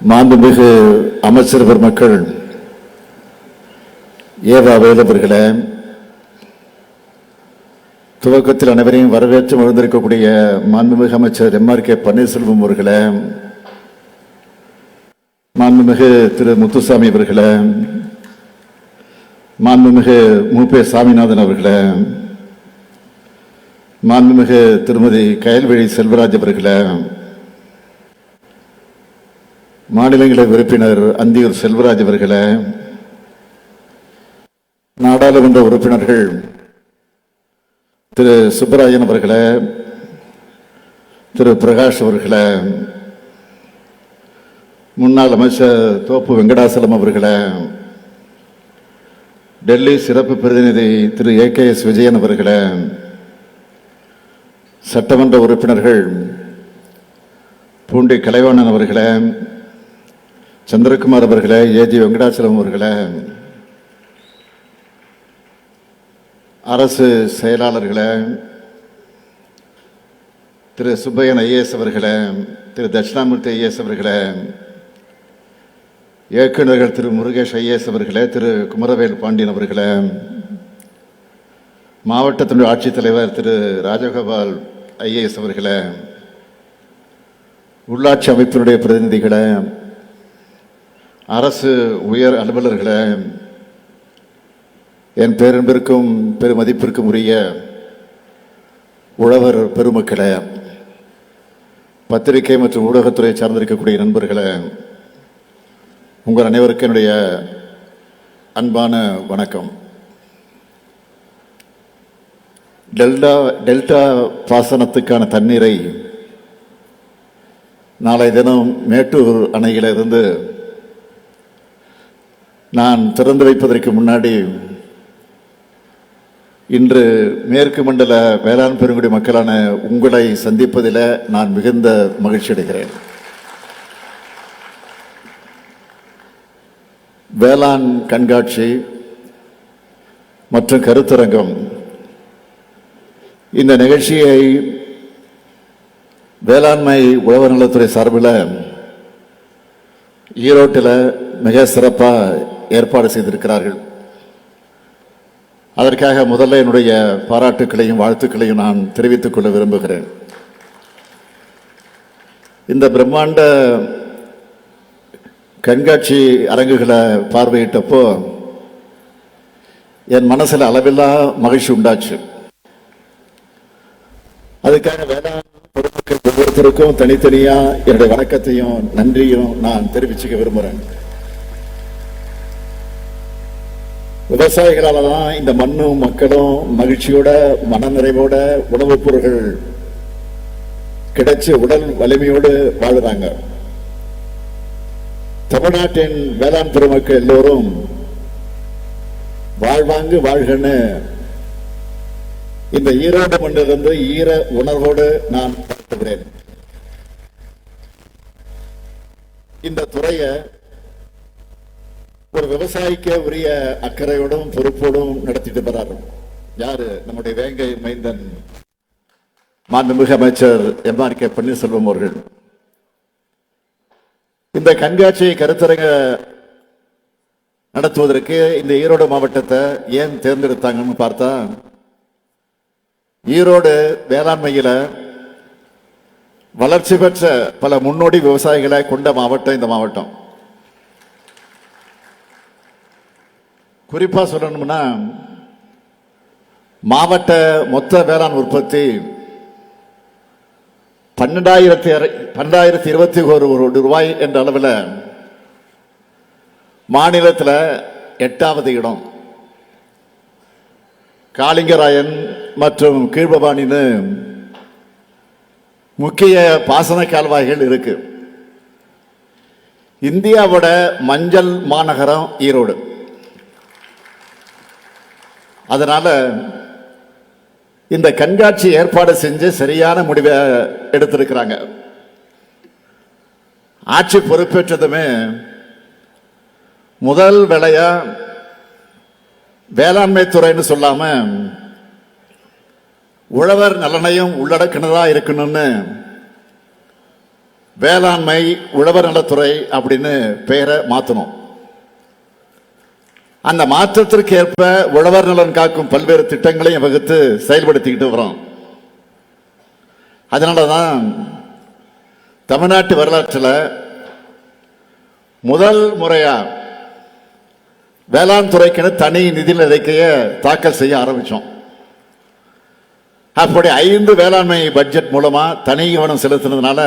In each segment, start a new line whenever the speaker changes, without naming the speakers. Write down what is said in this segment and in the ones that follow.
மாண்புமிகு அமைச்சர் பெருமக்கள், ஏவா வேலவர்களே, துவக்கத்தில் அனைவரையும் வரவேற்று எழுந்திருக்கக்கூடிய மாண்புமிகு அமைச்சர் எம்.ஆர்.கே. பன்னீர்செல்வம் அவர்களே, மாண்புமிகு திரு முத்துசாமி அவர்களே, மாண்புமிகு மு.பே. சாமிநாதன் அவர்களே, மாண்புமிகு திருமதி கயல்விழி செல்வராஜ் அவர்களே, மாநிலங்களவை உறுப்பினர் அந்தியூர் செல்வராஜ் அவர்களே, நாடாளுமன்ற உறுப்பினர்கள் திரு சுப்பராயன் அவர்களே, திரு பிரகாஷ் அவர்களே, முன்னாள் அமைச்சர் தோப்பு வெங்கடாசலம் அவர்களே, டெல்லி சிறப்பு பிரதிநிதி திரு ஏ.கே.எஸ். விஜயன் அவர்களே, சட்டமன்ற உறுப்பினர்கள் பூண்டி கலைவாணன் அவர்களே, சந்திரகுமார் அவர்களே, ஏ.ஜி. வெங்கடாச்சலம் அவர்களே, அரசு செயலாளர்களே, திரு சுப்பையன் ஐஏஎஸ் அவர்களே, திரு தட்சிணாமூர்த்தி ஐஏஎஸ் அவர்களே, இயக்குநர்கள் திரு முருகேஷ் ஐஏஎஸ் அவர்களே, திரு குமரவேல் பாண்டியன் அவர்களே, மாவட்டத்தினுடைய ஆட்சித்தலைவர் திரு ராஜகோபால் ஐஏஎஸ் அவர்களே, உள்ளாட்சி அமைப்பினுடைய பிரதிநிதிகளே, அரசு உயர் அலுவலர்களே, என் பேரன்பிற்கும் பெருமதிப்பிற்கும் உரிய உழவர் பெருமக்களே, பத்திரிகை மற்றும் ஊடகத்துறை சார்ந்திருக்கக்கூடிய நண்பர்களே, உங்கள் அனைவருக்கும் என்னுடைய அன்பான வணக்கம். டெல்டா பாசனத்துக்கான தண்ணீரை நாளை தினம் மேட்டூர் அணையிலிருந்து நான் திறந்து வைப்பதற்கு முன்னாடி இன்று மேற்கு மண்டல வேளாண் பெருங்குடி மக்களான உங்களை சந்திப்பதில் நான் மிகுந்த மகிழ்ச்சி அடைகிறேன். வேளாண் கண்காட்சி மற்றும் கருத்தரங்கம் இந்த நிகழ்ச்சியை வேளாண்மை உழவர் நலத்துறை சார்பில் ஈரோட்டில் மிக சிறப்பாக ஏற்பாடு செய்திருக்கிறார்கள். அதற்காக முதல்ல என்னுடைய பாராட்டுக்களையும் வாழ்த்துக்களையும் நான் தெரிவித்துக் கொள்ள விரும்புகிறேன். இந்த பிரம்மாண்ட கண்காட்சி அரங்குகளை பார்வையிட்டப்போ என் மனசில் அளவில்லா மகிழ்ச்சி உண்டாச்சு. அதுக்காக வேளாண் பொதுமக்கள் ஒவ்வொருத்தருக்கும் தனித்தனியா என்னுடைய வணக்கத்தையும் நன்றியும் நான் தெரிவிச்சுக்க விரும்புகிறேன். விவசாயிகளால தான் இந்த மண்ணும் மக்களும் மகிழ்ச்சியோட மனநிறைவோட உணவுப் பொருட்கள் கிடைச்சு உடல் வலிமையோடு வாழுறாங்க. தமிழ்நாட்டின் வேளாண் பெருமக்கள் எல்லோரும் வாழ்வாங்கு வாழ்கன்னு இந்த ஈரோடு மண்ணிலிருந்து ஈர உணர்வோடு நான் பார்க்கிறேன். இந்த துறையை ஒரு விவசாயிக்க உரிய அக்கறையோடும் பொறுப்போடும் நடத்திட்டு வர்றாரு. யாரு? நம்முடைய வேங்கை மைந்தன் மாண்புமிகு அமைச்சர் எம்.ஆர்.கே. பன்னீர்செல்வம் அவர்கள். இந்த கண்காட்சி கருத்தரங்க நடத்துவதற்கு இந்த ஈரோடு மாவட்டத்தை ஏன் தேர்ந்தெடுத்தாங்கன்னு பார்த்தா, ஈரோடு வேளாண்மையில வளர்ச்சி பெற்ற பல முன்னோடி விவசாயிகளை கொண்ட மாவட்டம் இந்த மாவட்டம். குறிப்பா சொல்லணும்னா, மாவட்ட மொத்த வேளாண் உற்பத்தி 12,021 ரூபாய் என்ற அளவில் மாநிலத்தில் 8வது இடம். காளிங்கராயன் மற்றும் கீழ்பவானின்னு முக்கிய பாசன கால்வாய்கள் இருக்கு. இந்தியாவோட மஞ்சள் மாநகரம் ஈரோடு. அதனால இந்த கண்காட்சி ஏற்பாடு செஞ்சு சரியான முடிவை எடுத்திருக்கிறாங்க. ஆட்சி பொறுப்பேற்றதுமே முதல் வேலையா வேளாண்மை துறைன்னு சொல்லாம உழவர் நலனையும் உள்ளடக்கினதா இருக்கணும்னு வேளாண்மை உழவர் நலத்துறை அப்படின்னு பெயரை மாற்றணும். அந்த மாற்றத்திற்கு ஏற்ப உழவர் நலன் காக்கும் பல்வேறு திட்டங்களையும் வகுத்து செயல்படுத்திக்கிட்டு வரோம். அதனாலதான் தமிழ்நாட்டு வரலாற்றில் முதல் முறையா வேளாண் துறைக்கென தனி நிதி அறிக்கையை தாக்கல் செய்ய ஆரம்பிச்சோம். அப்படி 5 வேளாண்மை பட்ஜெட் மூலமா தனி கவனம் செலுத்தினதுனால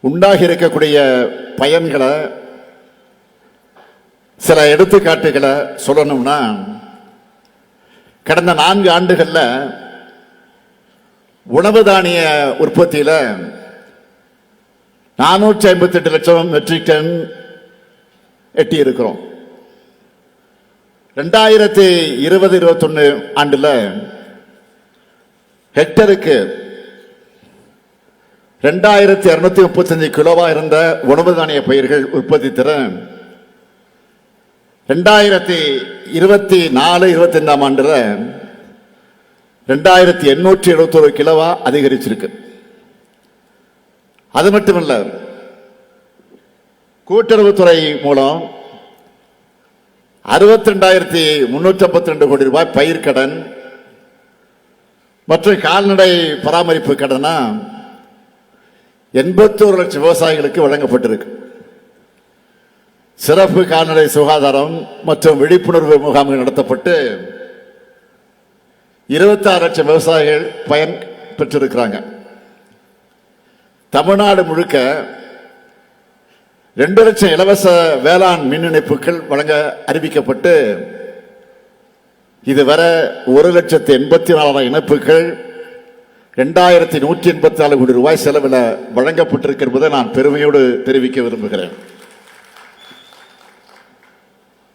உண்டாகி இருக்கக்கூடிய பயன்களை சில எடுத்துக்காட்டுகளை சொல்லணும்னா, கடந்த 4 ஆண்டுகள்ல உணவு தானிய உற்பத்தியில 458 லட்சம் மெட்ரிக் டன் எட்டி இருக்கிறோம். 2020-21 ஆண்டுல ஹெக்டருக்கு 2235 கிலோவா இருந்த உணவு தானிய பயிர்கள் உற்பத்தி திறன் 2024-25 ஆண்டுல 2871 கிலோவா அதிகரிச்சிருக்கு. அது மட்டுமல்ல, கூட்டுறவுத்துறை மூலம் 62,352 கோடி ரூபாய் பயிர்க்கடன் மற்றும் கால்நடை பராமரிப்பு கடனா 81 லட்சம் விவசாயிகளுக்கு வழங்கப்பட்டிருக்கு. சிறப்பு கால்நடை சுகாதாரம் மற்றும் விழிப்புணர்வு முகாம்கள் நடத்தப்பட்டு 26 லட்சம் விவசாயிகள் பயன் பெற்றிருக்கிறாங்க. தமிழ்நாடு முழுக்க 2 லட்சம் இலவச வேளாண் மின் இணைப்புகள் வழங்க அறிவிக்கப்பட்டு இதுவரை 1,84,000 இணைப்புகள் 2,184 கோடி ரூபாய் செலவில் வழங்கப்பட்டிருக்கிறதை நான் பெருமையோடு தெரிவிக்க விரும்புகிறேன்.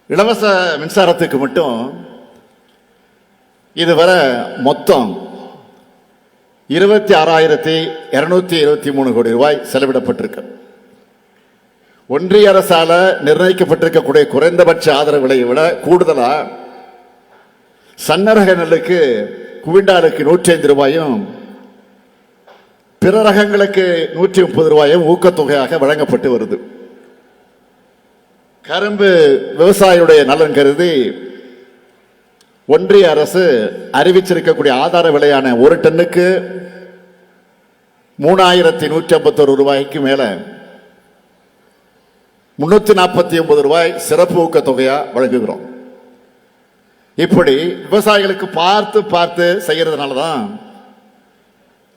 இலவச மின்சாரத்துக்கு மட்டும் இதுவரை மொத்தம் 26,223 கோடி ரூபாய் செலவிடப்பட்டிருக்கு. ஒன்றிய அரசால நிர்ணயிக்கப்பட்டிருக்கக்கூடிய குறைந்தபட்ச ஆதரவு விலையை விட கூடுதலா சன்னரக நெல்லுக்கு குவிண்டாலுக்கு 105 ரூபாயும் பிற ரகங்களுக்கு 130 ரூபாயும் ஊக்கத்தொகையாக வழங்கப்பட்டு வருது. கரும்பு விவசாயியுடைய நலன் கருதி ஒன்றிய அரசு அறிவிச்சிருக்கக்கூடிய ஆதார விலையான 1 டன்னுக்கு 3,151 ரூபாய்க்கு மேல 349 ரூபாய் சிறப்பு ஊக்கத்தொகையா வழங்குகிறோம். இப்படி விவசாயிகளுக்கு பார்த்து பார்த்து செய்யறதுனாலதான்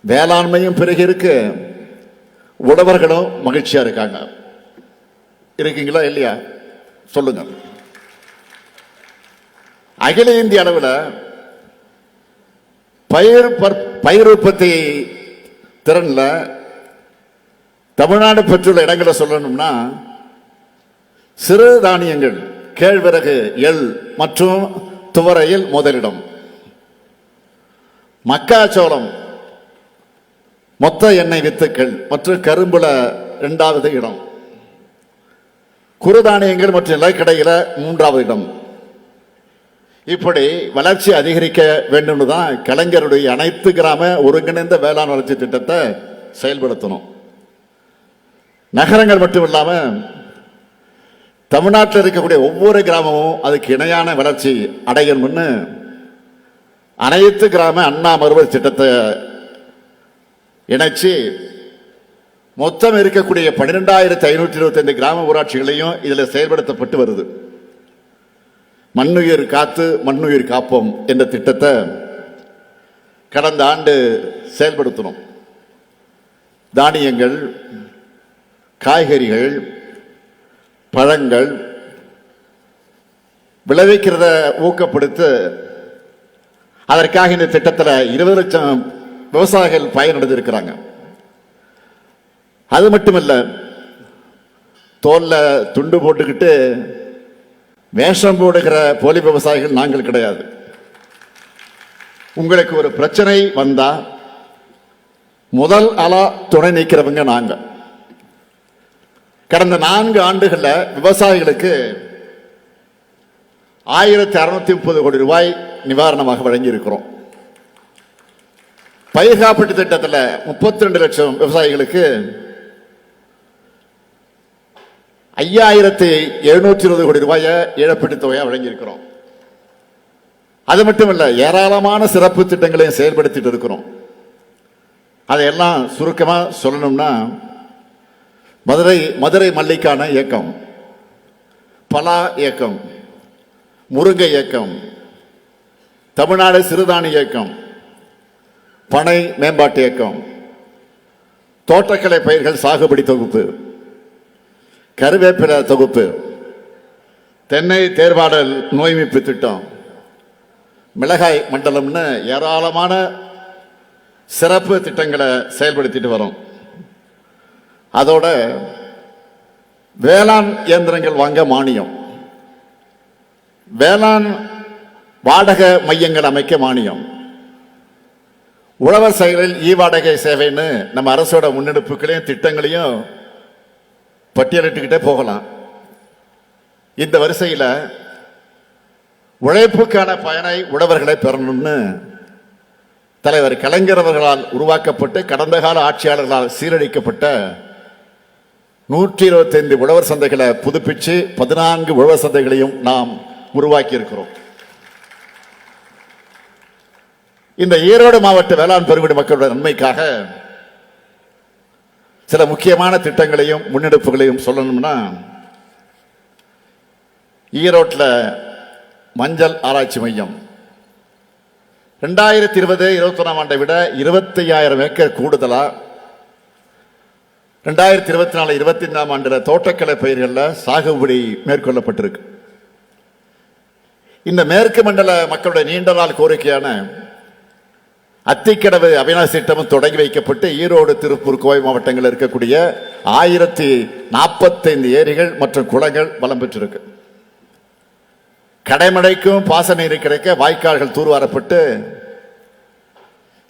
வேளாண்மையும் பெருகி இருக்கு, உழவர்களும் மகிழ்ச்சியா இருக்காங்க. இருக்கீங்களா இல்லையா சொல்லுங்க. அகில இந்திய அளவில் பயிர் உற்பத்தி திறன்ல தமிழ்நாடு பெற்றுள்ள இடங்களை சொல்லணும்னா, சிறு தானியங்கள் கேழ்வரகு, எள் மற்றும் துவரையில் முதலிடம், மக்காச்சோளம், மொத்த எண்ணெய் வித்துக்கள் மற்றும் கரும்புல 2வது இடம், குறுதானியங்கள் மற்றும் நிலக்கடையில 3வது இடம். இப்படி வளர்ச்சி அதிகரிக்க வேண்டும் தான் கலைஞருடைய அனைத்து கிராம ஒருங்கிணைந்த வேளாண் வளர்ச்சி திட்டத்தை செயல்படுத்தணும். நகரங்கள் மட்டும் இல்லாம தமிழ்நாட்டில் இருக்கக்கூடிய ஒவ்வொரு கிராமமும் அதுக்கு இணையான வளர்ச்சி அடையணும்னு அனைத்து கிராம அண்ணா மறுவழி திட்டத்தை இணைச்சு மொத்தம் இருக்கக்கூடிய 12,525 கிராம ஊராட்சிகளையும் இதில் செயல்படுத்தப்பட்டு வருது. மண்ணுயிர் காத்து மண்ணுயிர் காப்போம் என்ற திட்டத்தை கடந்த ஆண்டு செயல்படுத்தணும். தானியங்கள், காய்கறிகள், பழங்கள் விளைவிக்கிறத ஊக்கப்படுத்த அதற்காக இந்த திட்டத்தில் 20 லட்சம் விவசாயிகள் பயனடைந்திருக்கிறாங்க. அது மட்டுமல்ல, தோல்ல துண்டு போட்டுக்கிட்டு வேஷம் போடுகிற போலி விவசாயிகள் நாங்கள் கிடையாது. உங்களுக்கு ஒரு பிரச்சனை வந்தா முதல் ஆளா துணை நிற்கிறவங்க நாங்க. கடந்த 4 ஆண்டுகள்ல விவசாயிகளுக்கு 1,630 கோடி ரூபாய் நிவாரணமாக வழங்கி இருக்கிறோம். பயிர் காப்பீட்டு திட்டத்தில் 32 லட்சம் விவசாயிகளுக்கு 5720 கோடி ரூபாயை இழப்பீட்டு தொகையை வழங்கியிருக்கிறோம். அது மட்டும் இல்ல, ஏராளமான சிறப்பு திட்டங்களையும் செயல்படுத்திட்டு இருக்கிறோம். அதையெல்லாம் சுருக்கமா சொல்லணும்னா, மதுரை மல்லிக்கான இயக்கம், பலா இயக்கம், முருங்கை இயக்கம், தமிழ்நாடு சிறுதானிய இயக்கம், பனை மேம்பாட்டு இயக்கம், தோட்டக்கலை பயிர்கள் சாகுபடி தொகுப்பு, கருவேப்பிலை தொகுப்பு, தென்னை தேர்வாடல் நோய் மீட்பு திட்டம், மிளகாய் மண்டலம்னு ஏராளமான சிறப்பு திட்டங்களை செயல்படுத்திட்டு வரோம். அதோட வேளாண் இயந்திரங்கள் வாங்க மானியம், வேளாண் வாடகை மையங்கள் அமைக்க மானியம், உழவர் செயலில் வாடகை சேவைன்னு நம்ம அரசோட முன்னெடுப்புகளையும் திட்டங்களையும் பட்டியலிட்டுக்கிட்டே போகலாம். இந்த வரிசையில் உழைப்புக்கான பயனை உழவர்களை பெறணும்னு தலைவர் கலைஞர் அவர்களால் உருவாக்கப்பட்டு கடந்த கால ஆட்சியாளர்களால் சீரழிக்கப்பட்ட 125 உழவர் சந்தைகளை புதுப்பிச்சு 14 உழவர் சந்தைகளையும் நாம் உருவாக்கி இருக்கிறோம். இந்த ஈரோடு மாவட்ட வேளாண் பெருங்குடி மக்களுடைய நன்மைக்காக சில முக்கியமான திட்டங்களையும் முன்னெடுப்புகளையும் சொல்லணும்னா, ஈரோட்டில் மஞ்சள் ஆராய்ச்சி மையம் 2020-21 ஆண்டை விட 25,000 ஏக்கர் கூடுதலா 2024-25 ஆண்டுல தோட்டக்கலை பயிர்களில் சாகுபடி மேற்கொள்ளப்பட்டிருக்கு. இந்த மேற்கு மண்டல மக்களுடைய நீண்ட நாள் கோரிக்கையான அத்திக்கடவு அவிநாசி திட்டமும் தொடங்கி வைக்கப்பட்டு ஈரோடு, திருப்பூர், கோவை மாவட்டங்களில் இருக்கக்கூடிய 1045 ஏரிகள் மற்றும் குளங்கள் வளம் பெற்றிருக்கு. கடைமடைக்கும் பாச நீர் கிடைக்க வாய்க்கால்கள் தூர்வாரப்பட்டு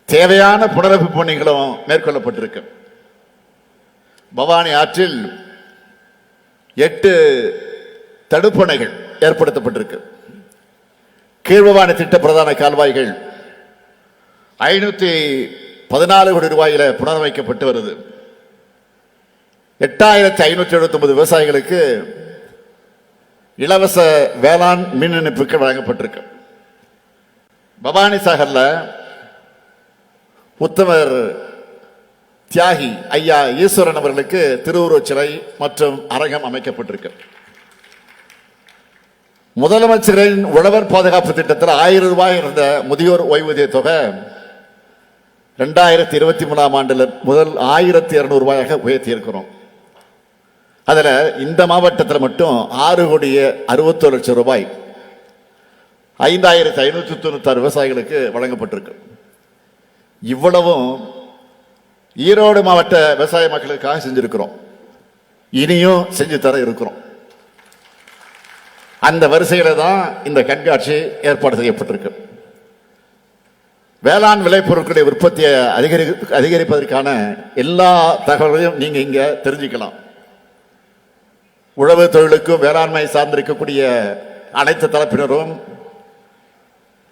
தேவையான புனரமைப்பு பணிகளும் மேற்கொள்ளப்பட்டிருக்கு. பவானி ஆற்றில் 8 தடுப்பணைகள் ஏற்படுத்தப்பட்டிருக்கு. கீழ்பவானி திட்ட பிரதான கால்வாய்கள் 514 கோடி ரூபாயில புனரமைக்கப்பட்டு வருது. 8579 விவசாயிகளுக்கு இலவச வேளாண் மின் இணைப்புகள் வழங்கப்பட்டிருக்கு. பவானி சாகர்ல உத்தமர் தியாகி ஐயா ஈஸ்வரன் அவர்களுக்கு திருவுருவச் சிலை மற்றும் அரங்கம் அமைக்கப்பட்டிருக்கு. முதலமைச்சரின் உழவர் பாதுகாப்பு திட்டத்தில் 1000 ரூபாய் இருந்த முதியோர் ஓய்வூதிய தொகை 2023 ஆண்டில் முதல் 1200 ரூபாயாக உயர்த்தி இருக்கிறோம். அதில் இந்த மாவட்டத்தில் மட்டும் 6,61 லட்சம் ரூபாய் 5,596 விவசாயிகளுக்கு வழங்கப்பட்டிருக்கு. இவ்வளவும் ஈரோடு மாவட்ட விவசாய மக்களுக்காக செஞ்சிருக்கிறோம், இனியும் செஞ்சு தர இருக்கிறோம். அந்த வரிசையில தான் இந்த கண்காட்சி ஏற்பாடு செய்யப்பட்டிருக்கு. வேளாண் விளைபொருட்களுடைய உற்பத்தியை அதிகரிப்பதற்கான எல்லா தகவல்களையும் நீங்க இங்க தெரிஞ்சுக்கலாம். உழவு தொழிலுக்கும் வேளாண்மை சார்ந்திருக்கக்கூடிய அனைத்து தரப்பினரும்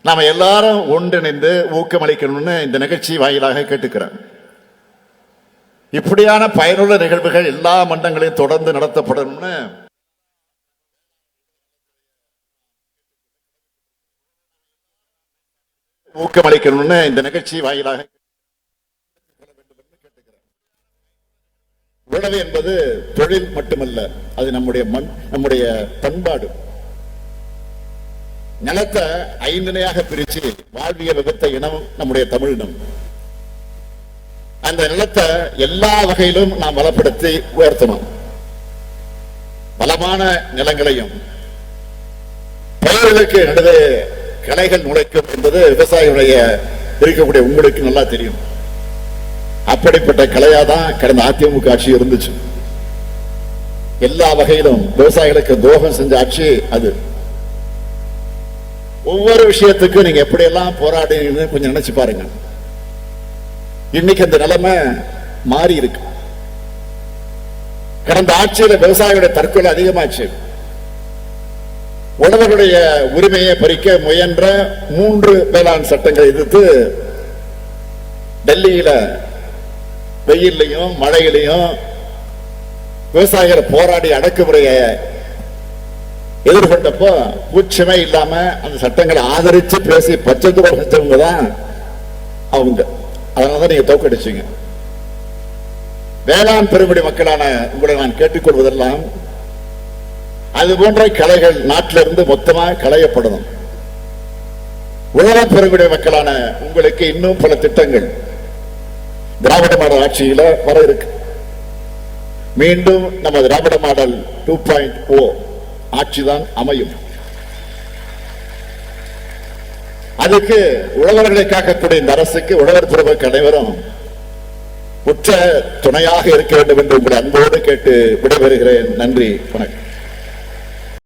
நாம எல்லாரும் ஒன்றிணைந்து ஊக்கமளிக்கணும்னு இந்த நிகழ்ச்சி வாயிலாக கேட்டுக்கிறேன். இப்படியான பயனுள்ள நிகழ்வுகள் எல்லா மண்டலங்களையும் தொடர்ந்து நடத்தப்படணும்னு ஊக்கமளிக்கணும்னு இந்த நிகழ்ச்சி வாயிலாக உழவு என்பது தொழில் மட்டுமல்ல, அது நம்முடைய பண்பாடு. நிலத்தை 5 நிலையாக பிரிச்சு வாழ்வியல் விபத்த இனம் நம்முடைய தமிழினம். அந்த நிலத்தை எல்லா வகையிலும் நாம் வளப்படுத்தி உயர்த்தணும். வளமான நிலங்களையும் பயிர்களுக்கு நடுவே களைகள் நுழைக்கும் என்பது விவசாயிகளுடைய இருக்கக்கூடிய உங்களுக்கு நல்லா தெரியும். அப்படிப்பட்ட கலையாதான் கடந்த அதிமுக ஆட்சி இருந்துச்சு. எல்லா வகையிலும் விவசாயிகளுக்கு துரோகம் செஞ்ச ஆட்சி அது. ஒவ்வொரு விஷயத்துக்கும் நீங்க எப்படியெல்லாம் போராடுறீங்கன்னு கொஞ்சம் நினைச்சு பாருங்க. இன்னைக்கு அந்த நிலைமை மாறி இருக்கு. கடந்த ஆட்சியில விவசாயிகளுடைய தற்கொலை அதிகமாச்சு. உழவர்களுடைய உரிமையை பறிக்க முயன்ற 3 வேளாண் சட்டங்களை எதிர்த்து டெல்லியில வெயிலையும் மழையிலையும் விவசாயிகள் போராடி அடக்குமுறையை எதிர்கொண்டப்போ பூச்சமே இல்லாம அந்த சட்டங்களை ஆதரிச்சு பேசி பச்சை செஞ்சவங்க தான் அவங்க. அதனாலதான் நீங்க தோக்கடிச்சீங்க. வேளாண் பெருங்குடி மக்களான உங்களை நான் கேட்டுக்கொள்வதெல்லாம் அது போன்ற கலைகள் நாட்டிலிருந்து மொத்தமா களையப்படணும். உலக பெருங்குடி மக்களான உங்களுக்கு இன்னும் பல திட்டங்கள் திராவிட மாடல் ஆட்சியில வர இருக்கு. மீண்டும் நம்ம திராவிட மாடல் 2.0 ஆட்சிதான் அமையும். அதுக்கு உழவர்களை காக்கக்கூடிய இந்த அரசுக்கு உழவர் பெருமக்கள் அனைவரும் உற்ற துணையாக இருக்க வேண்டும் என்று உங்களை அன்போடு கேட்டு விடைபெறுகிறேன். நன்றி, வணக்கம்.